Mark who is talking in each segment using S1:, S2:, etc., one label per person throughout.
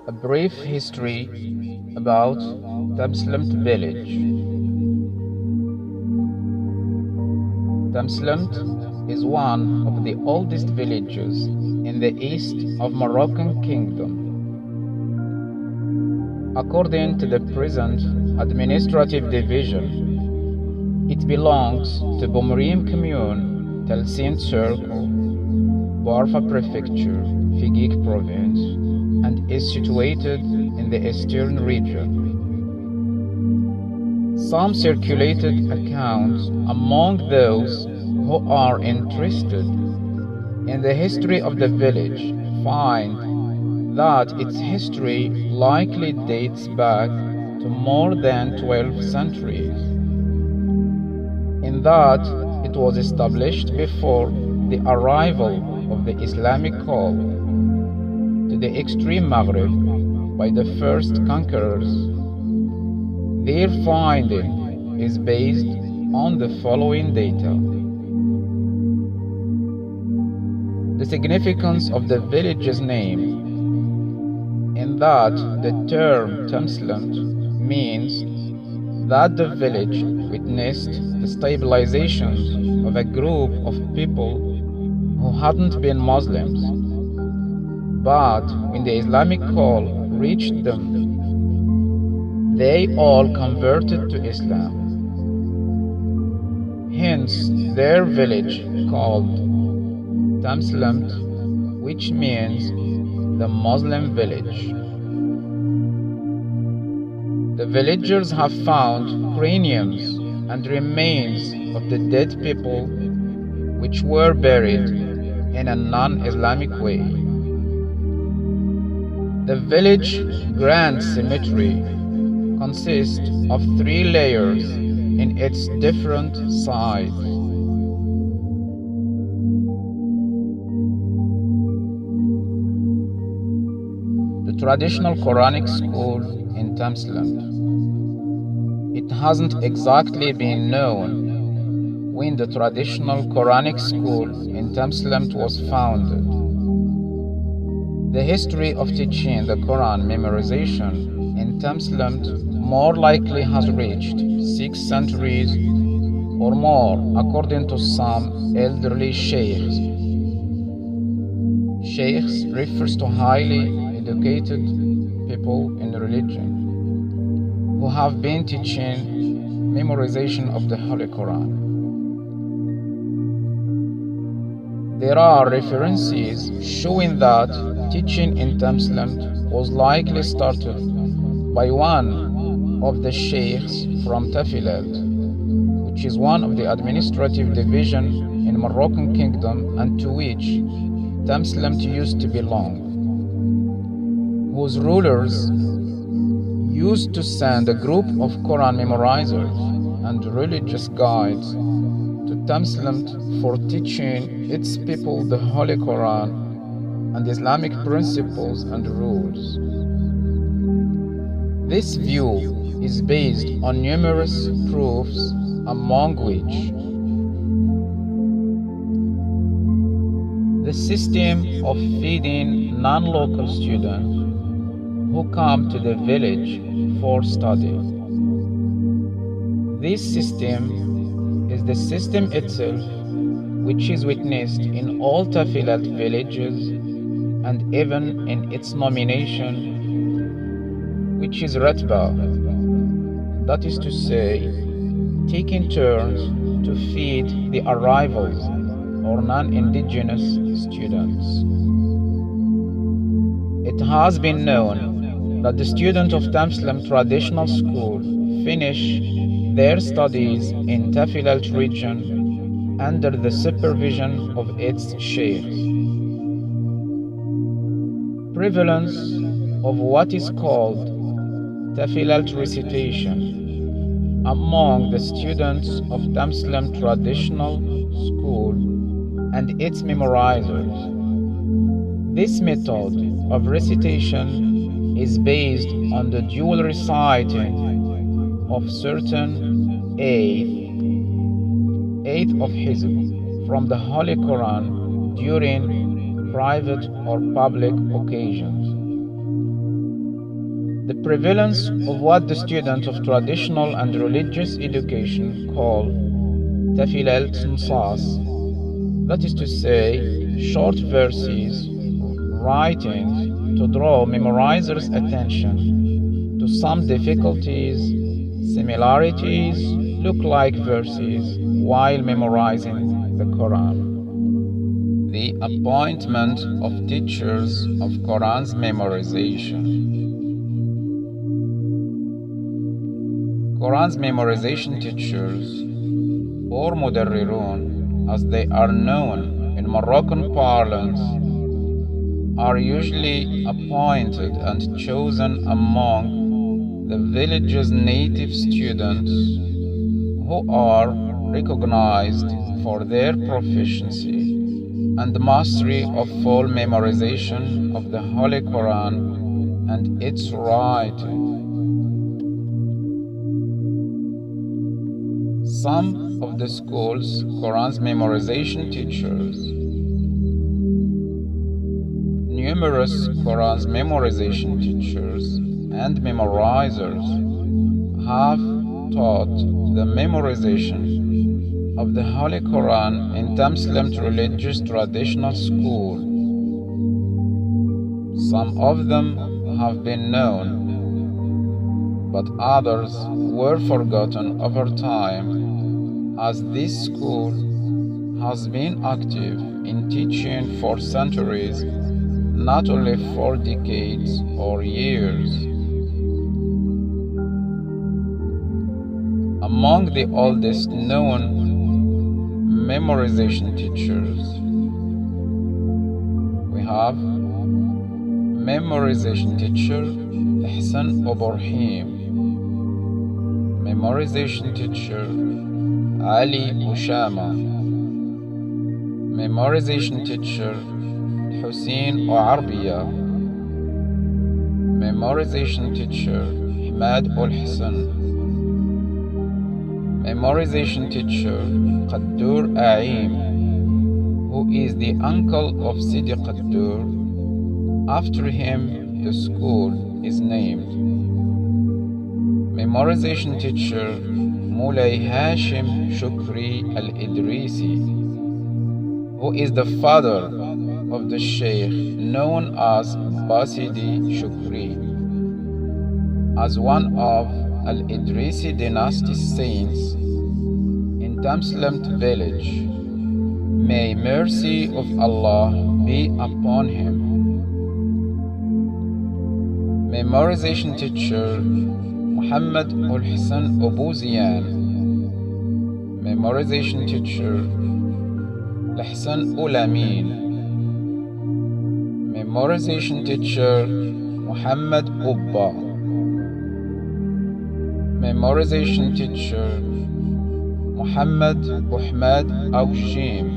S1: A brief history about Tامسلمت village. Tامسلمت is one of the oldest villages in the east of Moroccan kingdom. According to the present administrative division, it belongs to Boumrim commune, Tellsint circle, Barfa prefecture, Figik province, and is situated in the eastern region. Some circulated accounts among those who are interested in the history of the village find that its history likely dates back to more than 12 centuries, in that it was established before the arrival of the Islamic call to the extreme Maghreb by the first conquerors. Their finding is based on the following data. The significance of the village's name, in that the term Tامسلمت means that the village witnessed the stabilization of a group of people who hadn't been Muslims, but when the Islamic call reached them, they all converted to Islam. Hence their village called Tامسلمت, which means the Muslim village. The villagers have found craniums and remains of the dead people which were buried in a non-Islamic way. The village grand cemetery consists of 3 layers in its different sides. The traditional Quranic school in Tامسلمت. It hasn't exactly been known when the traditional Quranic school in Tامسلمت was founded. The history of teaching the Quran memorization in Tامسلمت more likely has reached 6 centuries or more, according to some elderly sheikhs. Sheikhs refers to highly educated people in religion who have been teaching memorization of the Holy Quran. There are references showing that teaching in Tامسلمت was likely started by one of the sheikhs from Tafilalt, which is one of the administrative divisions in Moroccan kingdom and to which Tامسلمت used to belong, whose rulers used to send a group of Quran memorizers and religious guides to Tامسلمت for teaching its people the Holy Quran and Islamic principles and rules. This view is based on numerous proofs, among which the system of feeding non-local students who come to the village for study. This system is the system itself which is witnessed in all Tafilalt villages and even in its nomination, which is Ratba, that is to say, taking turns to feed the arrivals or non-indigenous students. It has been known that the students of Tامسلمت traditional school finish their studies in Tafilalt region under the supervision of its sheikhs. Prevalence of what is called Tafilalt recitation among the students of Tامسلمت traditional school and its memorizers. This method of recitation is based on the dual reciting of certain eighth of Hizb from the Holy Quran during private or public occasions. The prevalence of what the students of traditional and religious education call تفلات نصاص, that is to say, short verses, writings to draw memorizers' attention to some difficulties, similarities, look like verses while memorizing the Quran. The appointment of teachers of Quran's memorization. Quran's memorization teachers, or mudarrirun, as they are known in Moroccan parlance, are usually appointed and chosen among the village's native students who are recognized for their proficiency and mastery of full memorization of the Holy Quran and its writing. Some of the school's Quran's memorization teachers. Numerous Quran's memorization teachers and memorizers have taught the memorization of the Holy Quran in Tامسلمت religious traditional school. Some of them have been known, but others were forgotten over time, as this school has been active in teaching for centuries, not only for decades or years. Among the oldest known memorization teachers, we have memorization teacher Hassan Ibrahim, memorization teacher Ali Ushama, memorization teacher Hussein Arbiya, memorization teacher Ahmad Al-Hassan, memorization teacher Qaddur Aim, who is the uncle of Sidi Qaddur. After him, the school is named. Memorization teacher Mulay Hashim Shukri Al-Idrisi, who is the father of the Sheikh known as Basidi Shukri, as one of Al-Idrisi dynasty saints in Tامسلمت village. May mercy of Allah be upon him. Memorization teacher Muhammad Al-Hassan Abu Ziyan, memorization teacher Hassan Ulamin, memorization teacher Muhammad Ubba, memorization teacher Muhammad Ahmad Awjim,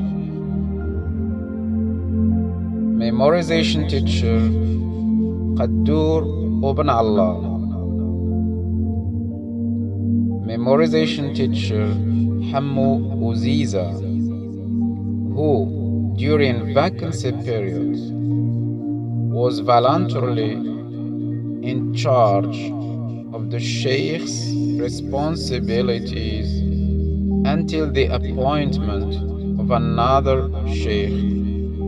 S1: memorization teacher Qaddur Ibn Allah, memorization teacher Hammu Uziza, who during vacancy periods was voluntarily in charge of the Sheikh's responsibilities until the appointment of another Sheikh,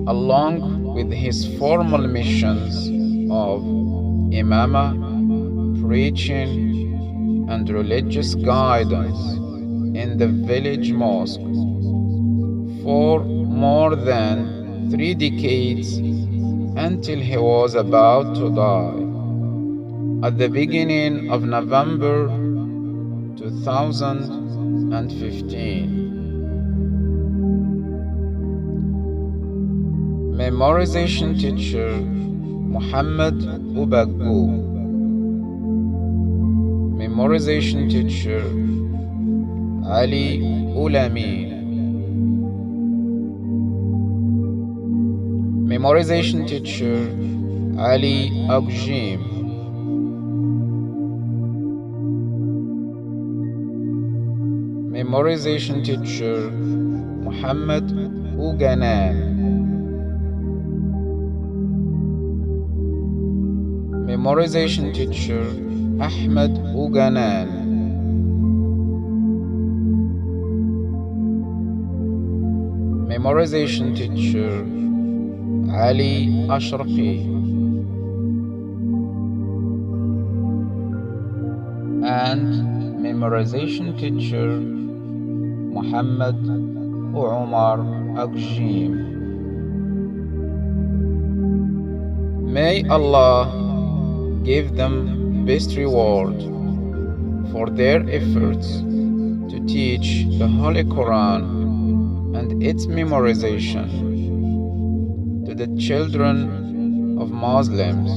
S1: along with his formal missions of imama, preaching, and religious guidance in the village mosque for more than 3 decades until he was about to die at the beginning of November 2015. Memorization teacher Muhammad Ubaggu, memorization teacher Ali Ulami, memorization teacher Ali Agjim, memorization teacher Muhammad Uganan, Memorization teacher Ahmed Uganan. Memorization teacher Ali Ashraqi. And memorization teacher Muhammad Umar Agjim. May Allah give them best reward for their efforts to teach the Holy Quran and its memorization to the children of Muslims.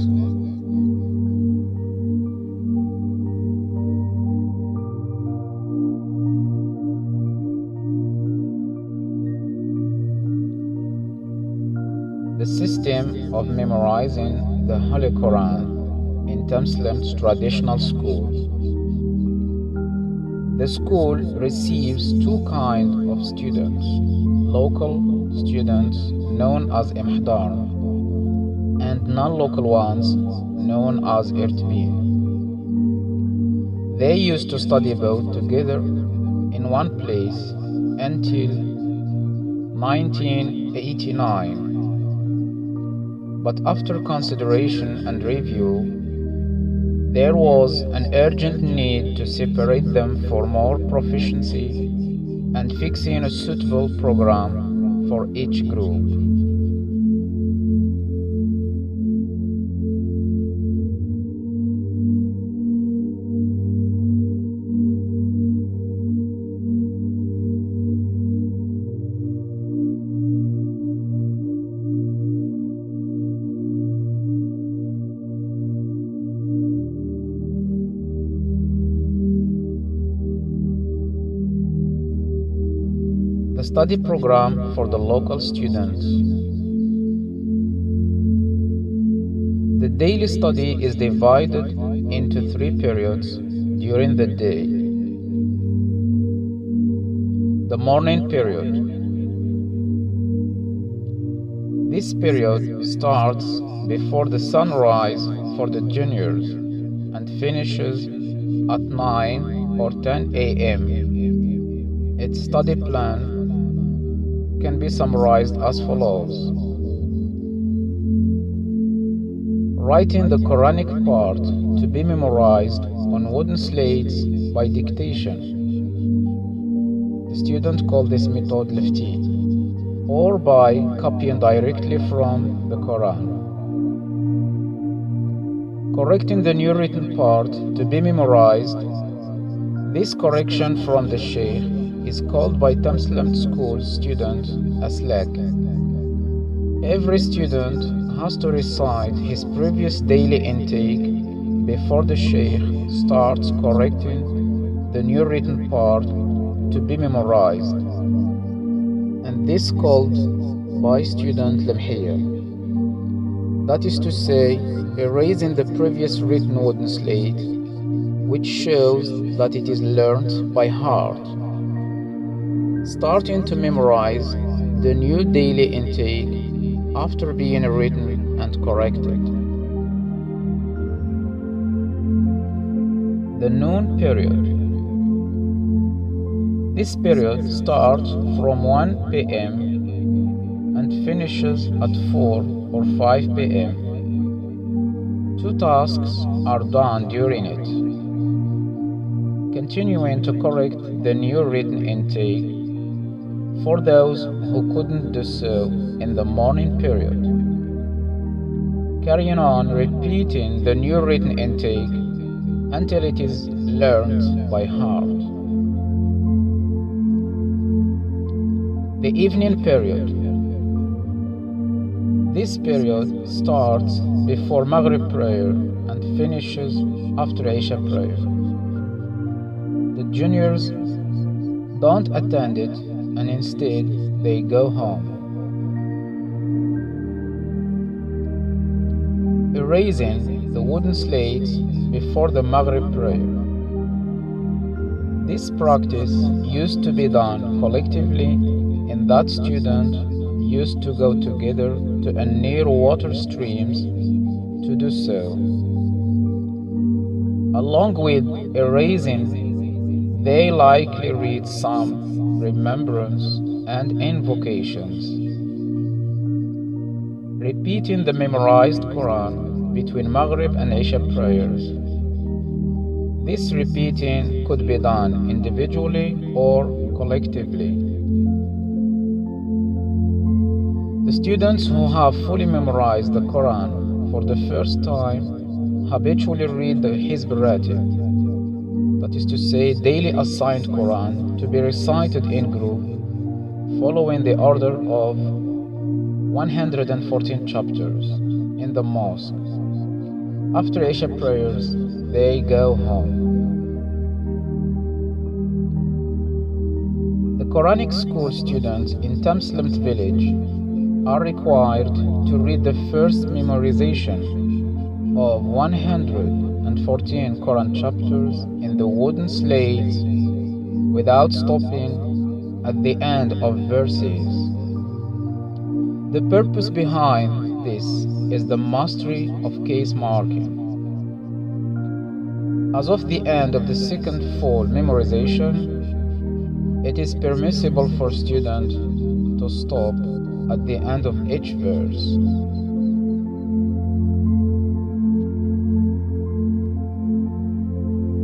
S1: The system of memorizing the Holy Quran in Tامسلمt's traditional school. The school receives two kinds of students: local students known as imhdar and non-local ones known as irtbi. They used to study both together in one place until 1989. But after consideration and review, there was an urgent need to separate them for more proficiency and fixing a suitable program for each group. The study program for the local students. The daily study is divided into 3 periods during the day. The morning period. This period starts before the sunrise for the juniors and finishes at 9 or 10 a.m. Its study plan can be summarized as follows. Writing the Quranic part to be memorized on wooden slates by dictation. The student called this method lifti, or by copying directly from the Quran. Correcting the new written part to be memorized. This correction from the Sheikh is called by Tامسلمت school students a slack. Every student has to recite his previous daily intake before the Sheikh starts correcting the new written part to be memorized, and this called by student lamhiya. That is to say, erasing the previous written wooden slate, which shows that it is learnt by heart. Starting to memorize the new daily intake after being written and corrected. The noon period. This period starts from 1 p.m. and finishes at 4 or 5 p.m. 2 tasks are done during it, continuing to correct the new written intake for those who couldn't do so in the morning period, carrying on repeating the new written intake until it is learned by heart. The evening period. This period starts before Maghrib prayer and finishes after Isha prayer. The juniors don't attend it, and instead they go home. Erasing the wooden slates before the Maghrib prayer. This practice used to be done collectively, and that student used to go together to near water streams to do so. Along with erasing, they likely read some remembrance and invocations, repeating the memorized Quran between Maghrib and Isha prayers. This repeating could be done individually or collectively. The students who have fully memorized the Quran for the first time habitually read the Hizb Ratib, that is to say, daily assigned Quran to be recited in group, following the order of 114 chapters in the mosque. After Isha prayers, they go home. The Quranic school students in Tامسلمت village are required to read the first memorization of 114 Quran chapters in the wooden slates without stopping at the end of verses. The purpose behind this is the mastery of case marking. As of the end of the second full memorization, it is permissible for students to stop at the end of each verse.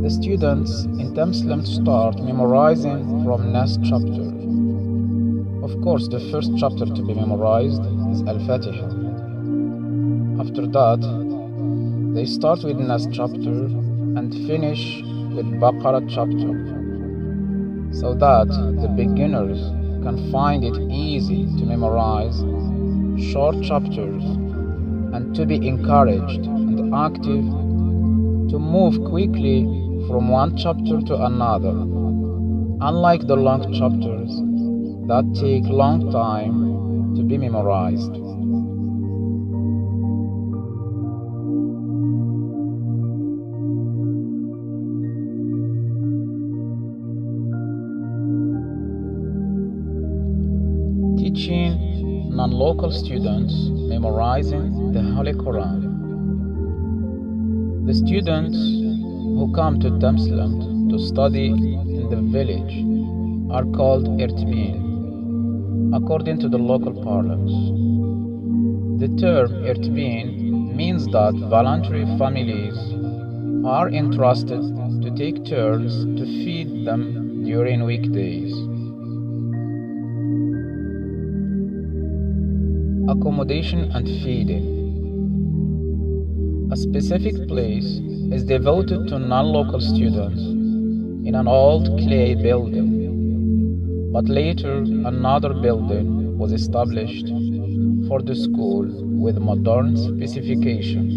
S1: The students in Tامسلمت start memorizing from next chapter. Of course, the first chapter to be memorized is Al-Fatiha. After that, they start with next chapter and finish with Baqarah chapter, so that the beginners can find it easy to memorize short chapters and to be encouraged and active to move quickly from one chapter to another, unlike the long chapters that take long time to be memorized. Teaching non-local students memorizing the Holy Quran. The students who come to Tامسلمت to study in the village are called irtbin, according to the local parlance. The term irtbin means that voluntary families are entrusted to take turns to feed them during weekdays. Accommodation and feeding. A specific place is devoted to non-local students in an old clay building, but later another building was established for the school with modern specifications.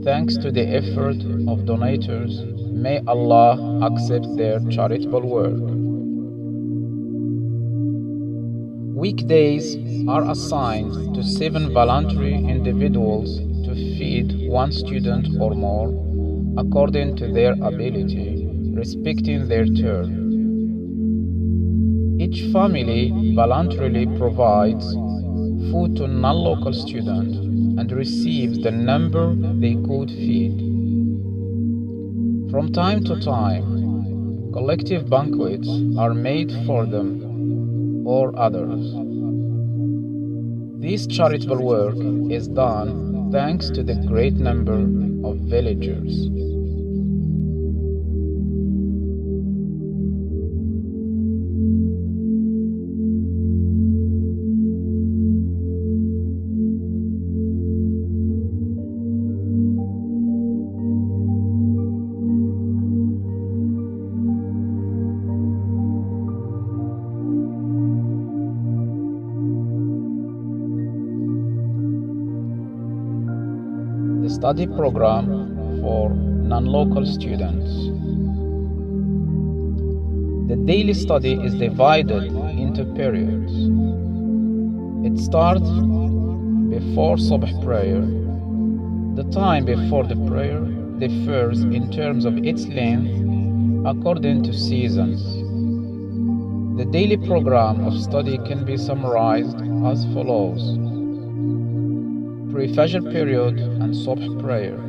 S1: Thanks to the effort of donators, may Allah accept their charitable work. Weekdays are assigned to 7 voluntary individuals to feed one student or more according to their ability, respecting their turn. Each family voluntarily provides food to non-local students and receives the number they could feed. From time to time, collective banquets are made for them or others. This charitable work is done thanks to the great number of villagers. The study program for non-local students. The daily study is divided into periods. It starts before Subh prayer. The time before the prayer differs in terms of its length according to seasons. The daily program of study can be summarized as follows: Pre-Fajr period and Subh prayer.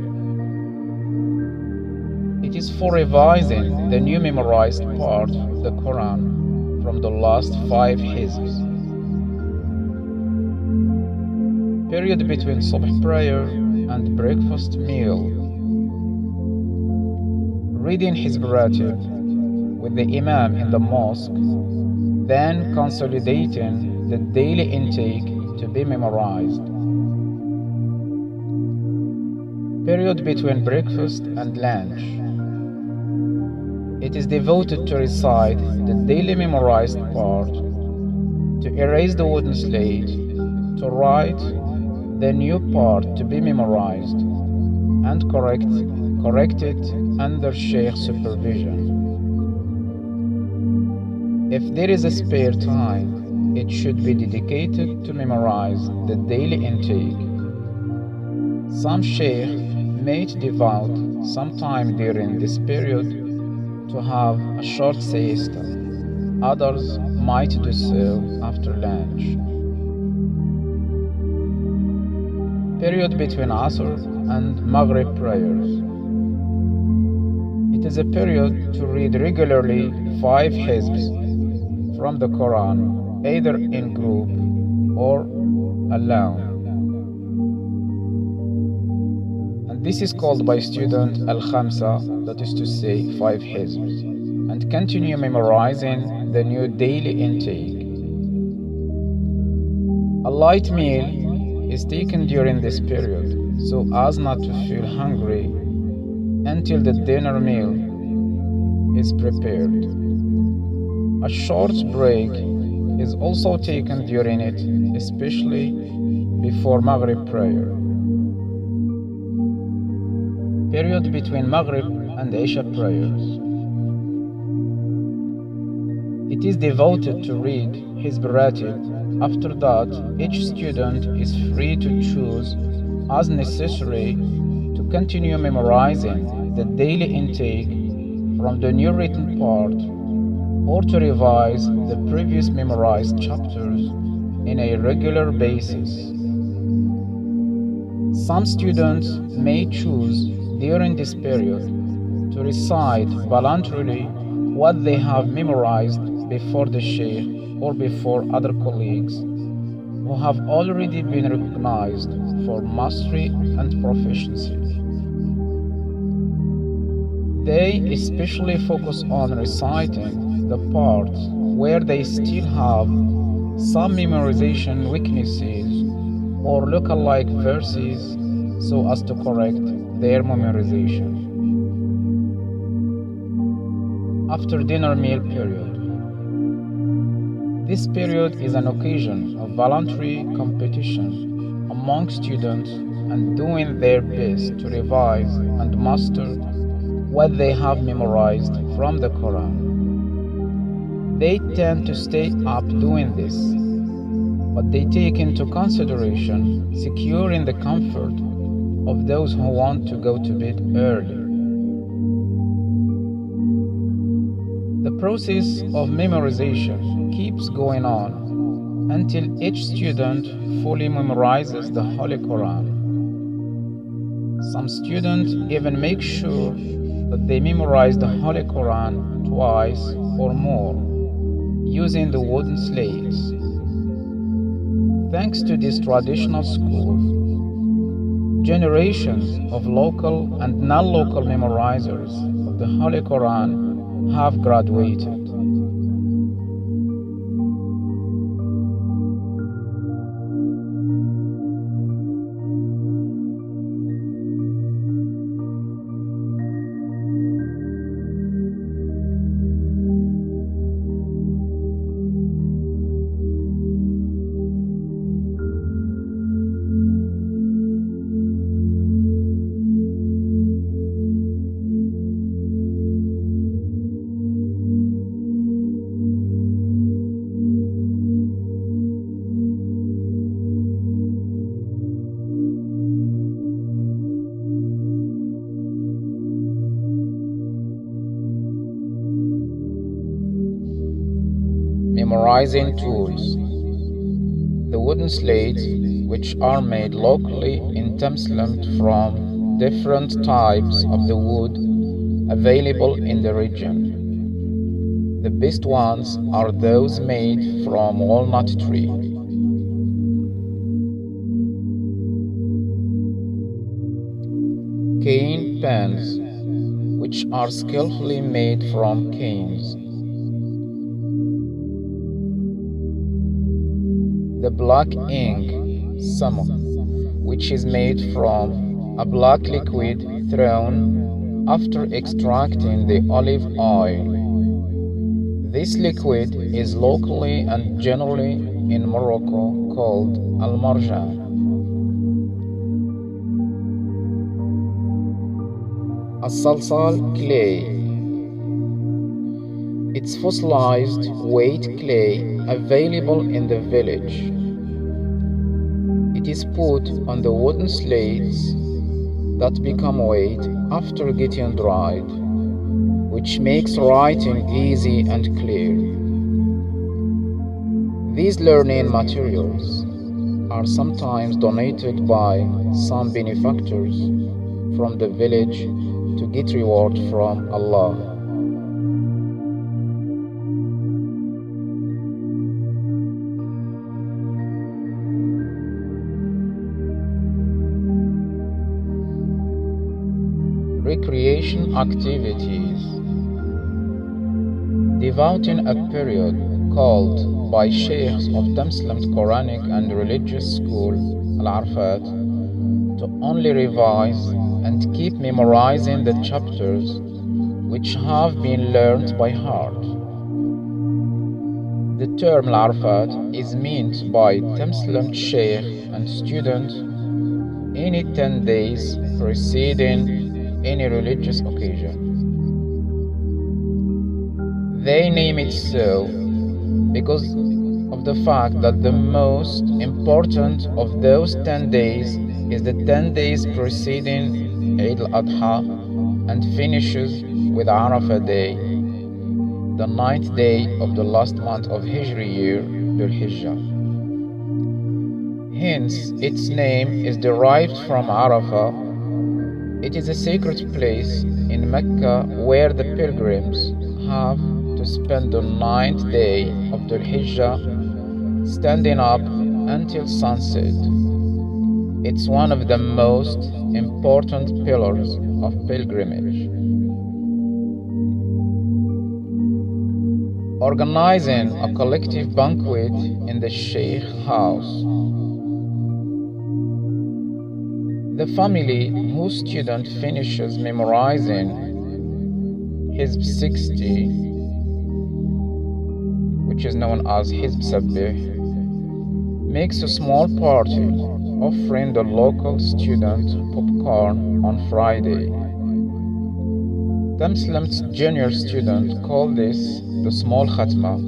S1: is for revising the new memorized part of the Quran from the last 5 hizbs. Period between subh prayer and breakfast meal. Reading Hizb Ratib with the Imam in the mosque, then consolidating the daily intake to be memorized. Period between breakfast and lunch. It is devoted to recite the daily memorized part, to erase the wooden slate, to write the new part to be memorized, and correct it under Sheikh supervision. If there is a spare time, it should be dedicated to memorize the daily intake. Some Sheikh may devote some time during this period to have a short siesta. Others might do so after lunch. Period between Asr and Maghrib prayers. It is a period to read regularly 5 hizbs from the Quran, either in group or alone. And this is called by student al-Khamsa, that is to say 5 hizbs, and continue memorizing the new daily intake. A light meal is taken during this period so as not to feel hungry until the dinner meal is prepared. A short break is also taken during it, especially before Maghrib prayer. Period between Maghrib and Isha prayers. It is devoted to read Hizb Ratib. After that, each student is free to choose as necessary to continue memorizing the daily intake from the new written part, or to revise the previous memorized chapters in a regular basis. Some students may choose during this period to recite voluntarily what they have memorized before the Sheikh or before other colleagues who have already been recognized for mastery and proficiency. They especially focus on reciting the parts where they still have some memorization weaknesses or look-alike verses so as to correct their memorization. After dinner meal period. This period is an occasion of voluntary competition among students and doing their best to revise and master what they have memorized from the Quran. They tend to stay up doing this, but they take into consideration securing the comfort of those who want to go to bed early. The process of memorization keeps going on until each student fully memorizes the Holy Quran. Some students even make sure that they memorize the Holy Quran twice or more using the wooden slates. Thanks to this traditional school, generations of local and non-local memorizers of the Holy Quran have graduated. Memorizing tools. The wooden slates, which are made locally in Tامسلمت from different types of the wood, available in the region. The best ones are those made from walnut tree. Cane pens, which are skillfully made from canes. The black ink, samuk, which is made from a black liquid thrown after extracting the olive oil. This liquid is locally and generally in Morocco called al-marjan. الصلصال clay. It's fossilized white clay available in the village. It is put on the wooden slates that become white after getting dried, which makes writing easy and clear. These learning materials are sometimes donated by some benefactors from the village to get reward from Allah. Recreation activities. Devoting a period called by sheikhs of Tامسلمت Quranic and religious school Al-Arfat to only revise and keep memorizing the chapters which have been learned by heart. The term Al-Arfat is meant by Tامسلمت sheikh and student any 10 days preceding any religious occasion. They name it so because of the fact that the most important of those 10 days is the 10 days preceding Eid al-Adha and finishes with Arafah Day, the 9th day of the last month of Hijri year, Dhul Hijjah. Hence, its name is derived from Arafah. It is a sacred place in Mecca where the pilgrims have to spend the 9th day of Dhul Hijjah standing up until sunset. It's one of the most important pillars of pilgrimage. Organizing a collective banquet in the Sheikh house. The family whose student finishes memorizing Hizb 60, which is known as Hizb Sabbih, makes a small party offering the local student popcorn on Friday. Tامسلمt's junior student call this the small khatma,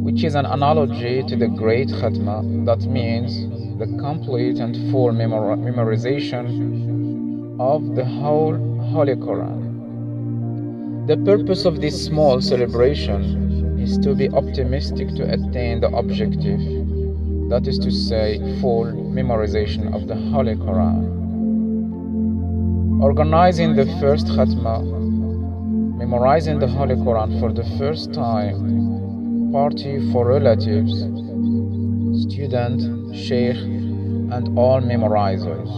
S1: which is an analogy to the great khatma, that means the complete and full memorization of the whole Holy Quran. The purpose of this small celebration is to be optimistic to attain the objective, that is to say, full memorization of the Holy Quran. Organizing the first khatma, memorizing the Holy Quran for the first time, party for relatives, student, sheikh, and all memorizers.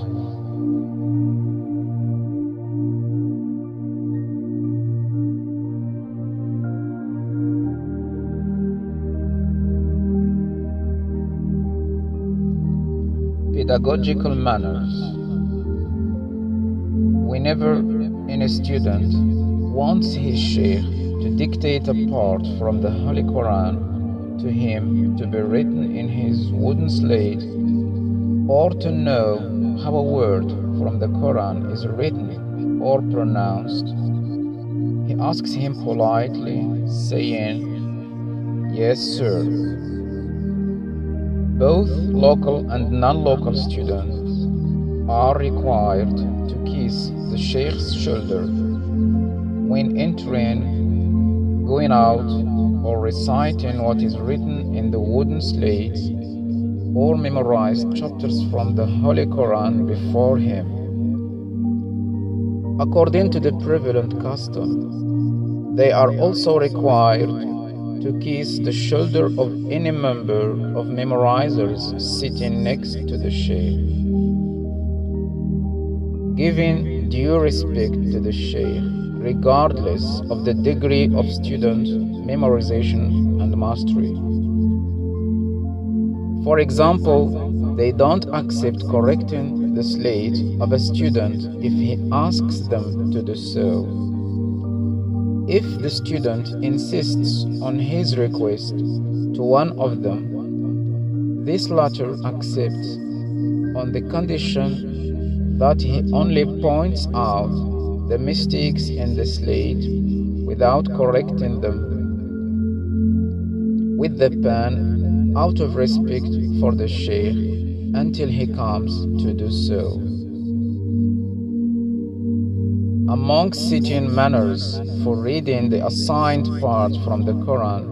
S1: Pedagogical manners. Whenever any student wants his sheikh to dictate a part from the Holy Quran to him to be written in his wooden slate, or to know how a word from the Quran is written or pronounced, he asks him politely, saying, "Yes, sir." Both local and non-local students are required to kiss the sheikh's shoulder when entering, going out, or reciting what is written in the wooden slates or memorized chapters from the Holy Quran before him. according to the prevalent custom. They are also required to kiss the shoulder of any member of memorizers sitting next to the sheikh, giving due respect to the sheikh regardless of the degree of student memorization and mastery. For example, they don't accept correcting the slate of a student if he asks them to do so. If the student insists on his request to one of them, this latter accepts on the condition that he only points out the mistakes in the slate without correcting them with the pen out of respect for the sheikh until he comes to do so. Among sitting manners for reading the assigned part from the Quran,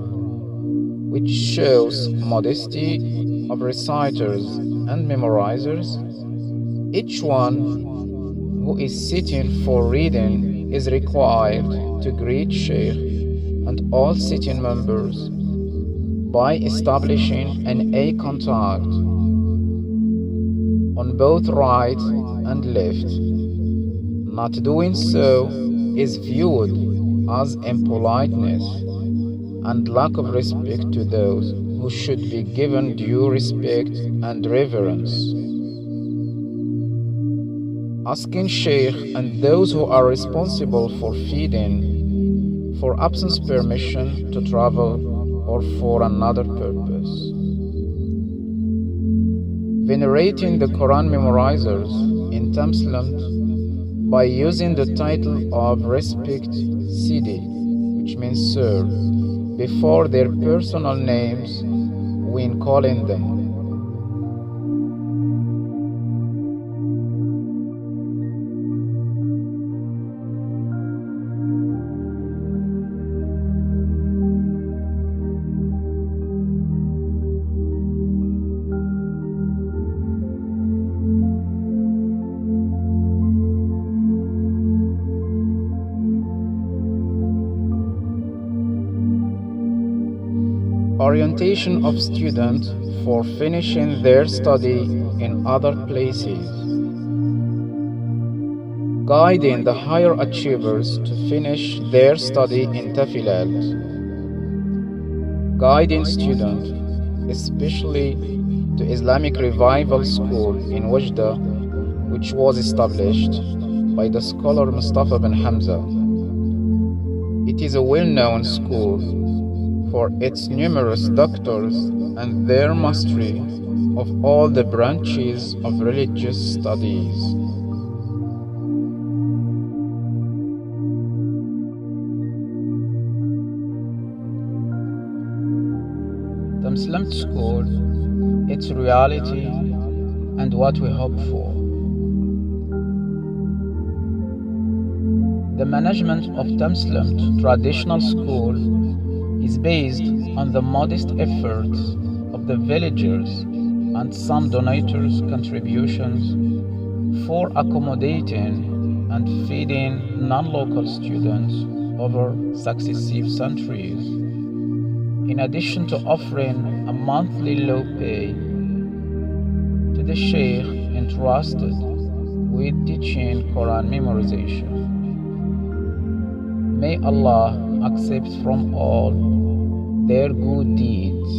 S1: which shows modesty of reciters and memorizers, each one who is sitting for reading is required to greet Sheikh and all sitting members by establishing an eye contact on both right and left. Not doing so is viewed as impoliteness and lack of respect to those who should be given due respect and reverence. Asking Sheikh and those who are responsible for feeding for absence permission to travel or for another purpose. Venerating the Quran memorizers in Tامسلمت by using the title of Respect Sidi, which means Sir, before their personal names when calling them. Orientation of students for finishing their study in other places. Guiding the higher achievers to finish their study in Tafilalt. Guiding students, especially to Islamic Revival School in Wajda, which was established by the scholar Mustafa bin Hamza. It is a well-known school for its numerous doctors and their mastery of all the branches of religious studies. Tامسلمت School, its reality and what we hope for. The management of Tامسلمت Traditional School is based on the modest efforts of the villagers and some donators' contributions for accommodating and feeding non-local students over successive centuries, in addition to offering a monthly low pay to the sheikh entrusted with teaching Quran memorization. May Allah accept from all their good deeds.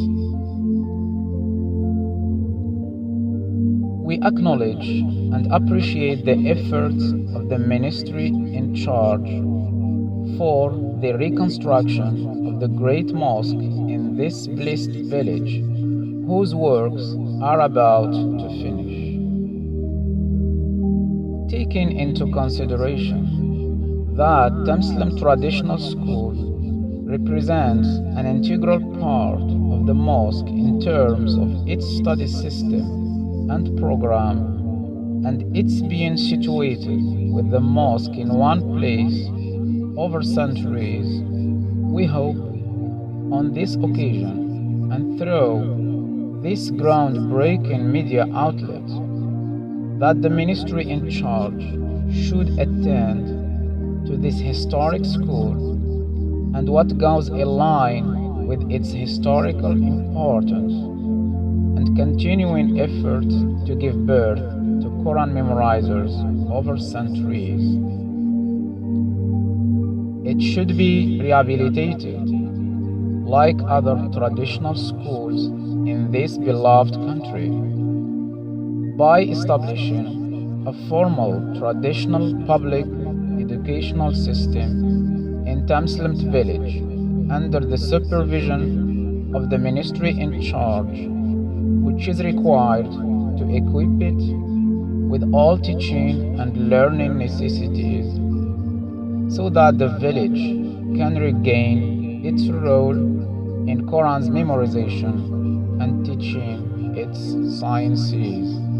S1: We acknowledge and appreciate the efforts of the ministry in charge for the reconstruction of the great mosque in this blessed village, whose works are about to finish. Taking into consideration that Tامسلمت Traditional School represents an integral part of the mosque in terms of its study system and program, and its being situated with the mosque in one place over centuries, we hope on this occasion and through this groundbreaking media outlet that the ministry in charge should attend to this historic school and what goes in line with its historical importance, and continuing effort to give birth to Quran memorizers over centuries. It should be rehabilitated like other traditional schools in this beloved country by establishing a formal traditional public educational system in Tامسلمت village under the supervision of the ministry in charge, which is required to equip it with all teaching and learning necessities so that the village can regain its role in Quran's memorization and teaching its sciences.